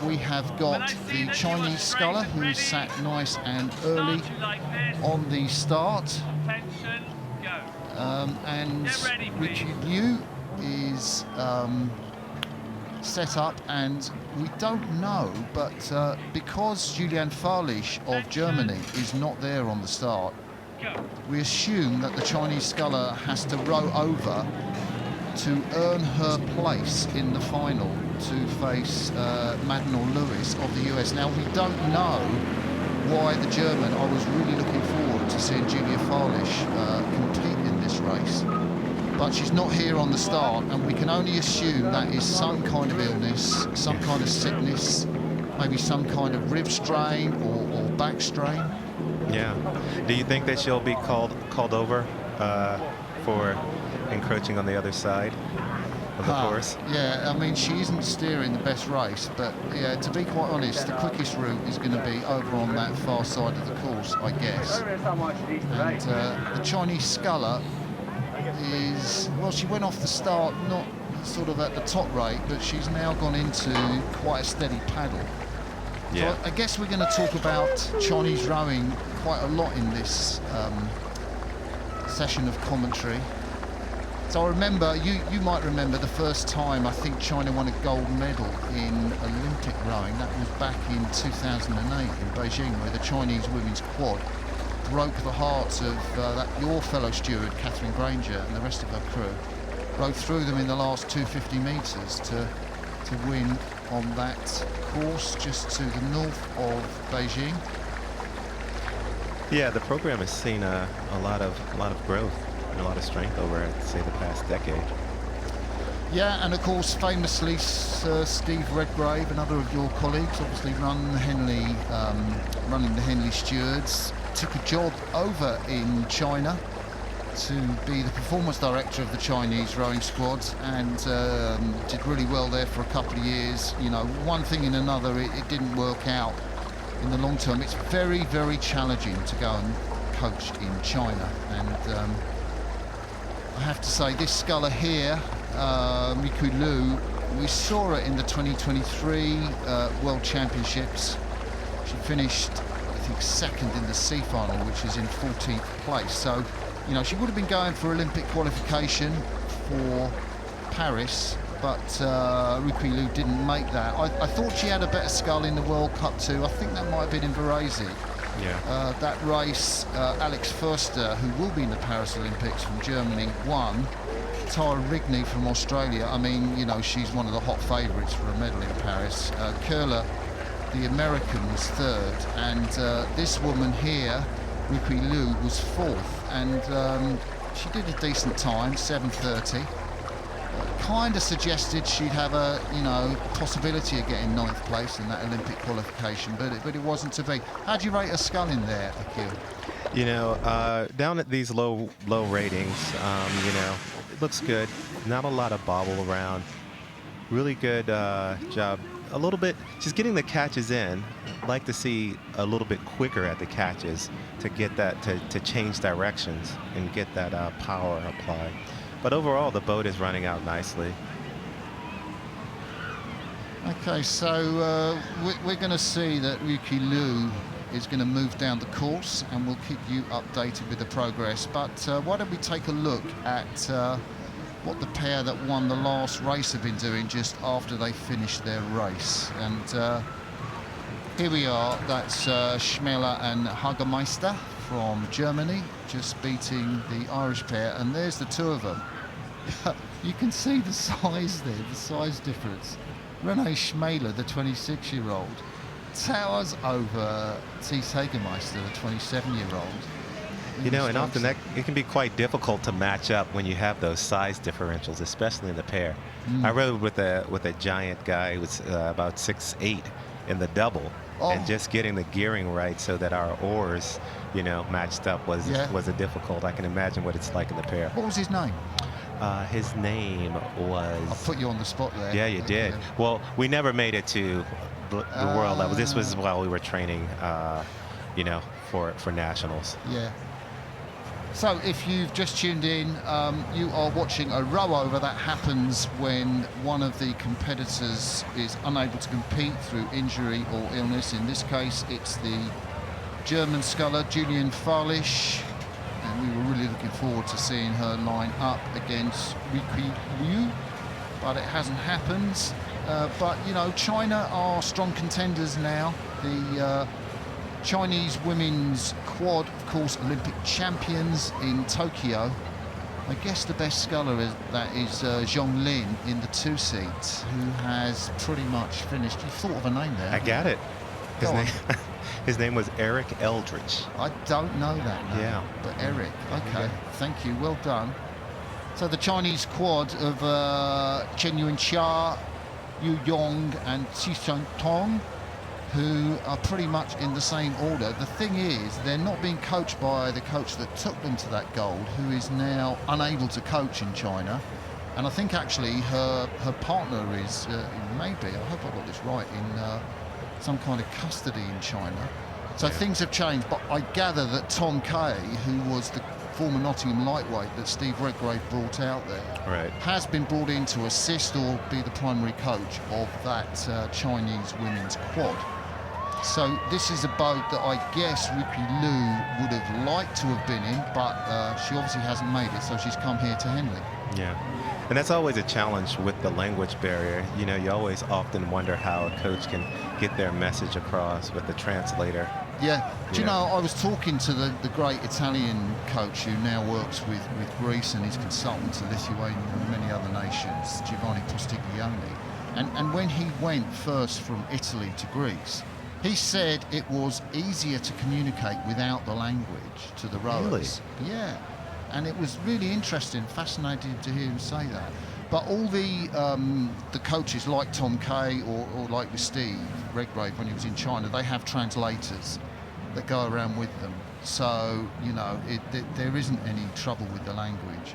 we have got the Chinese sculler who sat nice and early on the start. And Richie Liu is set up, and we don't know, but because Julian Farlisch of Germany is not there on the start, we assume that the Chinese sculler has to row over to earn her place in the final to face Madden or Lewis of the US. Now, we don't know why the German, I was really looking forward to seeing Julia Farlisch compete in this race, but she's not here on the start, and we can only assume that is some kind of illness, some kind of sickness, maybe some kind of rib strain or back strain. Yeah. Do you think that she'll be called over for encroaching on the other side of the course? Yeah, I mean, she isn't steering the best race, but yeah, to be quite honest, the quickest route is going to be over on that far side of the course, I guess. And the Chinese sculler is, well, she went off the start not sort of at the top rate, but she's now gone into quite a steady paddle. Yeah. So I guess we're going to talk about Chinese rowing quite a lot in this session of commentary. So I remember, you might remember the first time I think China won a gold medal in Olympic rowing. That was back in 2008 in Beijing, where the Chinese women's quad broke the hearts of your fellow steward, Catherine Granger, and the rest of her crew. Rode through them in the last 250 metres to win on that course just to the north of Beijing. Yeah, the program has seen a lot of growth and a lot of strength over, I'd say, the past decade. Yeah, and of course, famously, Sir Steve Redgrave, another of your colleagues, obviously running the Henley Stewards, took a job over in China to be the performance director of the Chinese rowing squad, and did really well there for a couple of years. You know, one thing in another, it didn't work out in the long term. It's very, very challenging to go and coach in China, and I have to say, this sculler here, Miku Liu, we saw her in the 2023 World Championships. She finished, I think, second in the C final, which is in 14th place. So, you know, she would have been going for Olympic qualification for Paris, but Riku Liu didn't make that. I thought she had a better scull in the World Cup too. I think that might have been in Varese. Yeah. That race, Alex Förster, who will be in the Paris Olympics from Germany, won. Tara Rigney from Australia, I mean, you know, she's one of the hot favourites for a medal in Paris. Curler, the American, was third, and this woman here, Riku Liu, was fourth, and she did a decent time, 7:30. Kind of suggested she'd have a, you know, possibility of getting 9th place in that Olympic qualification, but it wasn't to be. How do you rate a scull in there, Akil? You know, down at these low ratings, you know, it looks good. Not a lot of bobble around. Really good job. A little bit, just getting the catches in. I'd like to see a little bit quicker at the catches to get that, to change directions and get that power applied. But overall, the boat is running out nicely. Okay, so we're going to see that Riku Liu is going to move down the course, and we'll keep you updated with the progress. But why don't we take a look at what the pair that won the last race have been doing just after they finished their race. And here we are, that's Schmeller and Hagermeister from Germany, just beating the Irish pair, and there's the two of them. You can see the size there, the size difference. René Schmeller, the 26-year-old, towers over Thies Hagermeister, the 27-year-old. You know, and often that it can be quite difficult to match up when you have those size differentials, especially in the pair. I rode with a giant guy who was about 6'8" in the double, and just getting the gearing right so that our oars, you know, matched up was a difficult. I can imagine what it's like in the pair. What was his name? His name was... I'll put you on the spot there. Yeah, you did. Well, we never made it to the world level. This was while we were training, you know, for nationals. Yeah. So if you've just tuned in, you are watching a row over that happens when one of the competitors is unable to compete through injury or illness. In this case, it's the German sculler Julian Farlisch, and we were really looking forward to seeing her line up against Riqui Liu, but it hasn't happened. But you know, China are strong contenders now. The Chinese women's quad, of course, Olympic champions in Tokyo. I guess the best sculler is Zhong Lin in the 2 seat, who has pretty much finished. You thought of a name there. I got it. His name was Eric Eldridge. I don't know that name. Yeah. But Eric, okay, Yeah. Thank you, well done. So the Chinese quad of Chen Yuanxia, Yu Yong and CHN Tong, who are pretty much in the same order. The thing is, they're not being coached by the coach that took them to that gold, who is now unable to coach in China. And I think actually her partner is, maybe, I hope I got this right, in some kind of custody in China. So Yeah. things have changed, but I gather that Tom Kay, who was the former Nottingham lightweight that Steve Redgrave brought out there, Right. has been brought in to assist or be the primary coach of that Chinese women's quad. So this is a boat that I guess Riqui Liu would have liked to have been in, but she obviously hasn't made it, so she's come here to Henley. Yeah. And that's always a challenge with the language barrier. You know, you always often wonder how a coach can get their message across with the translator. Yeah. Do you Yeah. know, I was talking to the great Italian coach who now works with Greece and his consultant to Lithuania and many other nations, Giovanni Postiglione. And when he went first from Italy to Greece, he said it was easier to communicate without the language to the rowers. Really? Yeah. And it was really interesting, fascinating to hear him say that. But all the coaches like Tom Kay or like with Steve Redgrave when he was in China, they have translators that go around with them. So, you know, there isn't any trouble with the language.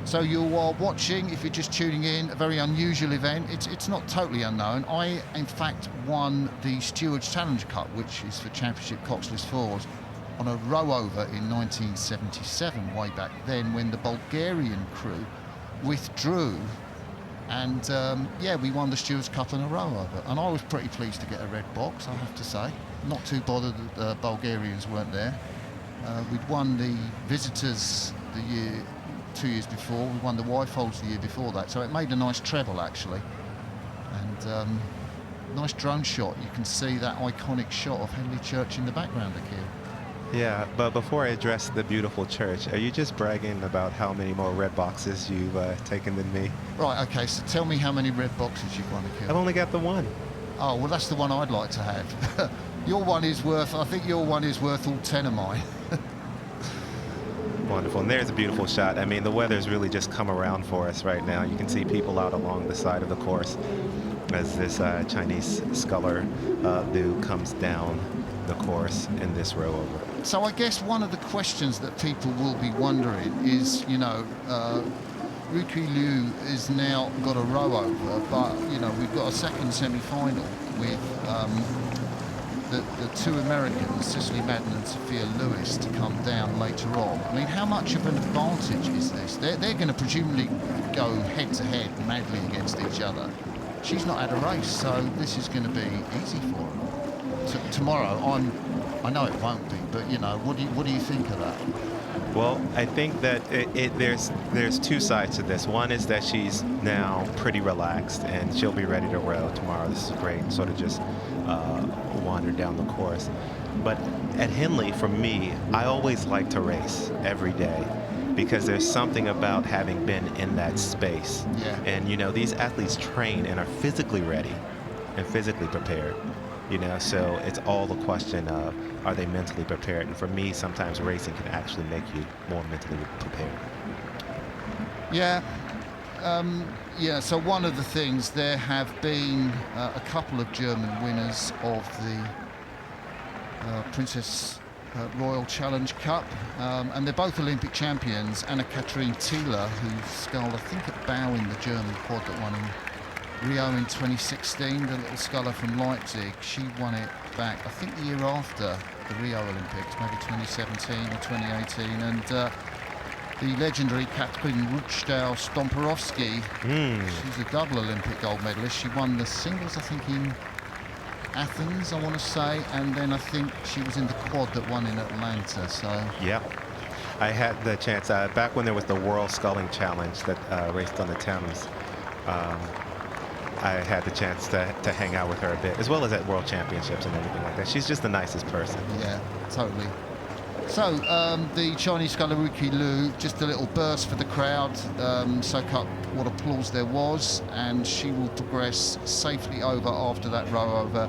So you are watching, if you're just tuning in, a very unusual event. It's not totally unknown. I, in fact, won the Stewards Challenge Cup, which is for Championship Coxless Fours, on a row-over in 1977, way back then, when the Bulgarian crew withdrew. And, yeah, we won the Stewards Cup in a row-over. And I was pretty pleased to get a red box, I have to say. Not too bothered that the Bulgarians weren't there. We'd won the visitors the year 2 years before. We won the Y-Folds the year before that, so it made a nice treble actually. And nice drone shot. You can see that iconic shot of Henley Church in the background, Akil. Yeah, but before I address the beautiful church, are you just bragging about how many more red boxes you've taken than me? Right, okay, so tell me how many red boxes you've won, Akil. I've only got the one. Oh, well, that's the one I'd like to have. Your one is worth, I think your one is worth all 10 of mine. Wonderful, and there's a beautiful shot. I mean, the weather's really just come around for us right now. You can see people out along the side of the course as this Chinese sculler Liu comes down the course in this row over. So I guess one of the questions that people will be wondering is, you know, Riqui Liu has now got a row over, but, you know, we've got a second semi-final with the two Americans, Cicely Madden and Sophia Lewis, to come down later on. I mean, how much of an advantage is this? They're going to presumably go head-to-head madly against each other. She's not had a race, so this is going to be easy for her. Tomorrow, I know it won't be, but, you know, what do you think of that? Well, I think that there's two sides to this. One is that she's now pretty relaxed and she'll be ready to row tomorrow. This is great, sort of just wander down the course. But at Henley, for me, I always like to race every day because there's something about having been in that space. Yeah. And, you know, these athletes train and are physically ready and physically prepared. You know, so it's all a question of, are they mentally prepared? And for me, sometimes racing can actually make you more mentally prepared. Yeah. Yeah, so one of the things, there have been a couple of German winners of the Princess Royal Challenge Cup, and they're both Olympic champions. Anna-Kathrin Thiele, who sculled, I think, at Bow in the German quad that won in Rio in 2016, the little sculler from Leipzig. She won it back, I think, the year after the Rio Olympics, maybe 2017 or 2018. And the legendary Katrin Ruchtal-Stomporowski. She's a double Olympic gold medalist. She won the singles, I think, in Athens, I want to say, and then I think she was in the quad that won in Atlanta. So yeah, I had the chance back when there was the World Sculling Challenge that raced on the Thames. I had the chance to hang out with her a bit, as well as at World Championships and everything like that. She's just the nicest person. yeah, totally. So the Chinese sculler Ruki Liu, just a little burst for the crowd, soak up what applause there was, and she will progress safely over after that row over.